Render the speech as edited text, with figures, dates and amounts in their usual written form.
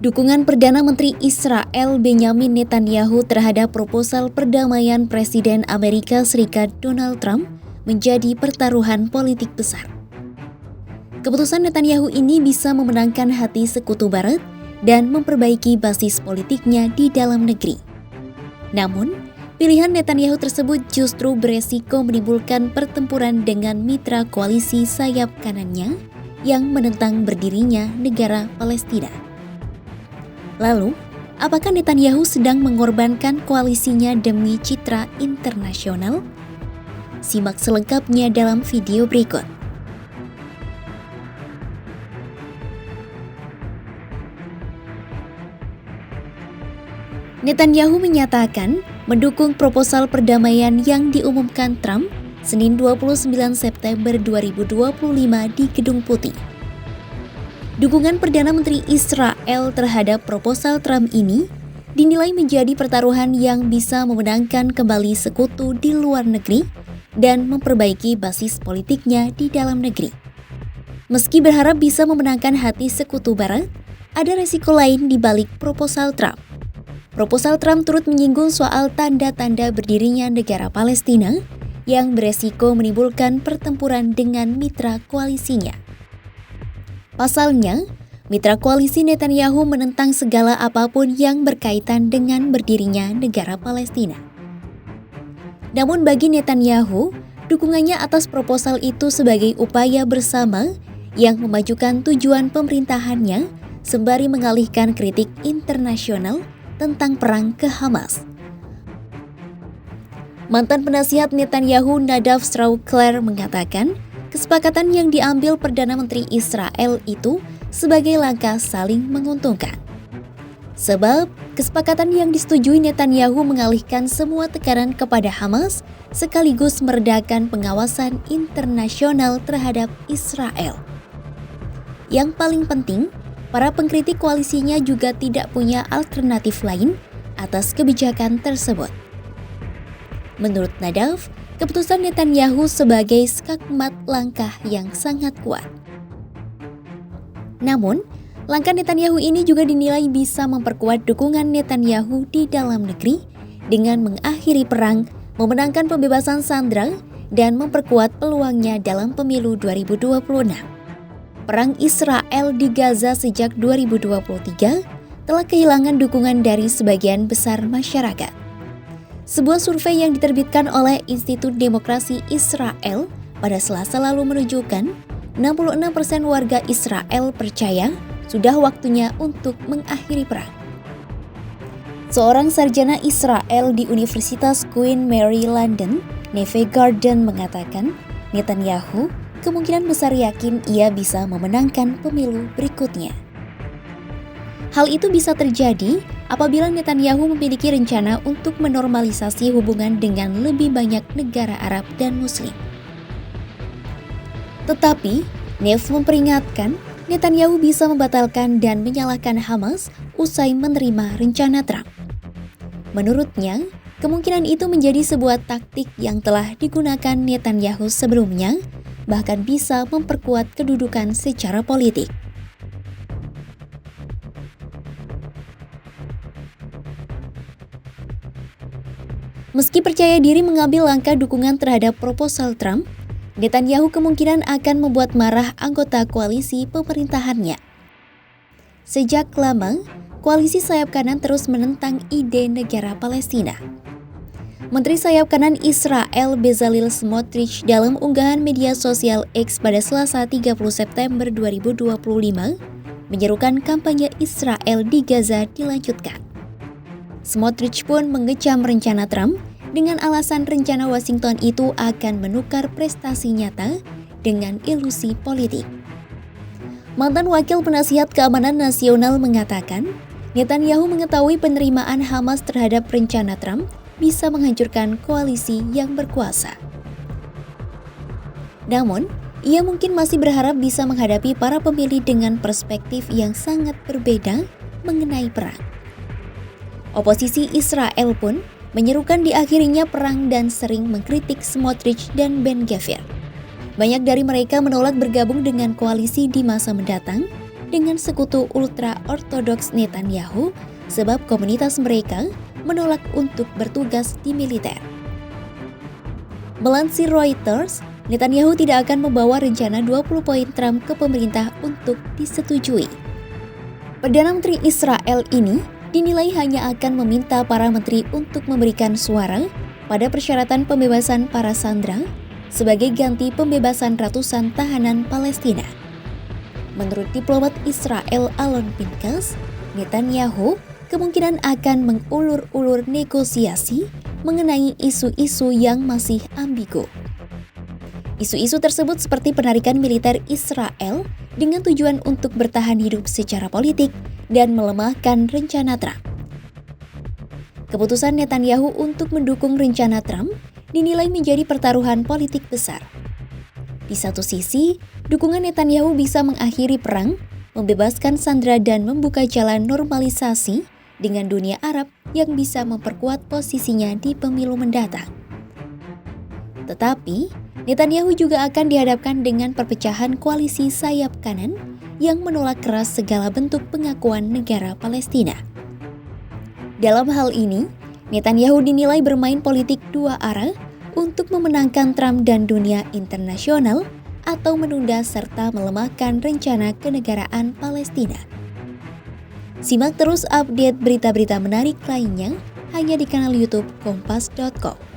Dukungan Perdana Menteri Israel Benjamin Netanyahu terhadap proposal perdamaian Presiden Amerika Serikat Donald Trump menjadi pertaruhan politik besar. Keputusan Netanyahu ini bisa memenangkan hati sekutu Barat dan memperbaiki basis politiknya di dalam negeri. Namun, pilihan Netanyahu tersebut justru beresiko menimbulkan pertempuran dengan mitra koalisi sayap kanannya yang menentang berdirinya negara Palestina. Lalu, apakah Netanyahu sedang mengorbankan koalisinya demi citra internasional? Simak selengkapnya dalam video berikut. Netanyahu menyatakan mendukung proposal perdamaian yang diumumkan Trump Senin 29 September 2025 di Gedung Putih. Dukungan Perdana Menteri Israel terhadap proposal Trump ini dinilai menjadi pertaruhan yang bisa memenangkan kembali sekutu di luar negeri dan memperbaiki basis politiknya di dalam negeri. Meski berharap bisa memenangkan hati sekutu Barat, ada resiko lain di balik proposal Trump. Proposal Trump turut menyinggung soal tanda-tanda berdirinya negara Palestina yang beresiko menimbulkan pertempuran dengan mitra koalisinya. Pasalnya, mitra koalisi Netanyahu menentang segala apapun yang berkaitan dengan berdirinya negara Palestina. Namun bagi Netanyahu, dukungannya atas proposal itu sebagai upaya bersama yang memajukan tujuan pemerintahannya sembari mengalihkan kritik internasional tentang perang ke Hamas. Mantan penasihat Netanyahu Nadav Strawkler mengatakan, kesepakatan yang diambil Perdana Menteri Israel itu sebagai langkah saling menguntungkan. Sebab, kesepakatan yang disetujui Netanyahu mengalihkan semua tekanan kepada Hamas sekaligus meredakan pengawasan internasional terhadap Israel. Yang paling penting, para pengkritik koalisinya juga tidak punya alternatif lain atas kebijakan tersebut. Menurut Nadav, keputusan Netanyahu sebagai skakmat langkah yang sangat kuat. Namun, langkah Netanyahu ini juga dinilai bisa memperkuat dukungan Netanyahu di dalam negeri dengan mengakhiri perang, memenangkan pembebasan sandera, dan memperkuat peluangnya dalam pemilu 2026. Perang Israel di Gaza sejak 2023 telah kehilangan dukungan dari sebagian besar masyarakat. Sebuah survei yang diterbitkan oleh Institut Demokrasi Israel pada Selasa lalu menunjukkan 66% warga Israel percaya sudah waktunya untuk mengakhiri perang. Seorang sarjana Israel di Universitas Queen Mary London, Neve Garden mengatakan, Netanyahu kemungkinan besar yakin ia bisa memenangkan pemilu berikutnya. Hal itu bisa terjadi apabila Netanyahu memiliki rencana untuk menormalisasi hubungan dengan lebih banyak negara Arab dan Muslim. Tetapi, Neve memperingatkan Netanyahu bisa membatalkan dan menyalahkan Hamas usai menerima rencana Trump. Menurutnya, kemungkinan itu menjadi sebuah taktik yang telah digunakan Netanyahu sebelumnya, bahkan bisa memperkuat kedudukan secara politik. Meski percaya diri mengambil langkah dukungan terhadap proposal Trump, Netanyahu kemungkinan akan membuat marah anggota koalisi pemerintahannya. Sejak lama, koalisi sayap kanan terus menentang ide negara Palestina. Menteri sayap kanan Israel Bezalel Smotrich dalam unggahan media sosial X pada Selasa 30 September 2025 menyerukan kampanye Israel di Gaza dilanjutkan. Smotrich pun mengecam rencana Trump dengan alasan rencana Washington itu akan menukar prestasi nyata dengan ilusi politik. Mantan Wakil Penasihat Keamanan Nasional mengatakan, Netanyahu mengetahui penerimaan Hamas terhadap rencana Trump bisa menghancurkan koalisi yang berkuasa. Namun, ia mungkin masih berharap bisa menghadapi para pemilih dengan perspektif yang sangat berbeda mengenai perang. Oposisi Israel pun menyerukan diakhirinya perang dan sering mengkritik Smotrich dan Ben Gvir. Banyak dari mereka menolak bergabung dengan koalisi di masa mendatang dengan sekutu ultra-ortodoks Netanyahu sebab komunitas mereka menolak untuk bertugas di militer. Melansir Reuters, Netanyahu tidak akan membawa rencana 20 poin Trump ke pemerintah untuk disetujui. Perdana Menteri Israel ini dinilai hanya akan meminta para menteri untuk memberikan suara pada persyaratan pembebasan para sandera sebagai ganti pembebasan ratusan tahanan Palestina. Menurut diplomat Israel Alon Pinkas, Netanyahu kemungkinan akan mengulur-ulur negosiasi mengenai isu-isu yang masih ambigu. Isu-isu tersebut seperti penarikan militer Israel dengan tujuan untuk bertahan hidup secara politik dan melemahkan rencana Trump. Keputusan Netanyahu untuk mendukung rencana Trump dinilai menjadi pertaruhan politik besar. Di satu sisi, dukungan Netanyahu bisa mengakhiri perang, membebaskan sandera dan membuka jalan normalisasi dengan dunia Arab yang bisa memperkuat posisinya di pemilu mendatang. Tetapi, Netanyahu juga akan dihadapkan dengan perpecahan koalisi sayap kanan yang menolak keras segala bentuk pengakuan negara Palestina. Dalam hal ini, Netanyahu dinilai bermain politik dua arah untuk memenangkan Trump dan dunia internasional atau menunda serta melemahkan rencana kenegaraan Palestina. Simak terus update berita-berita menarik lainnya hanya di kanal YouTube Kompas.com.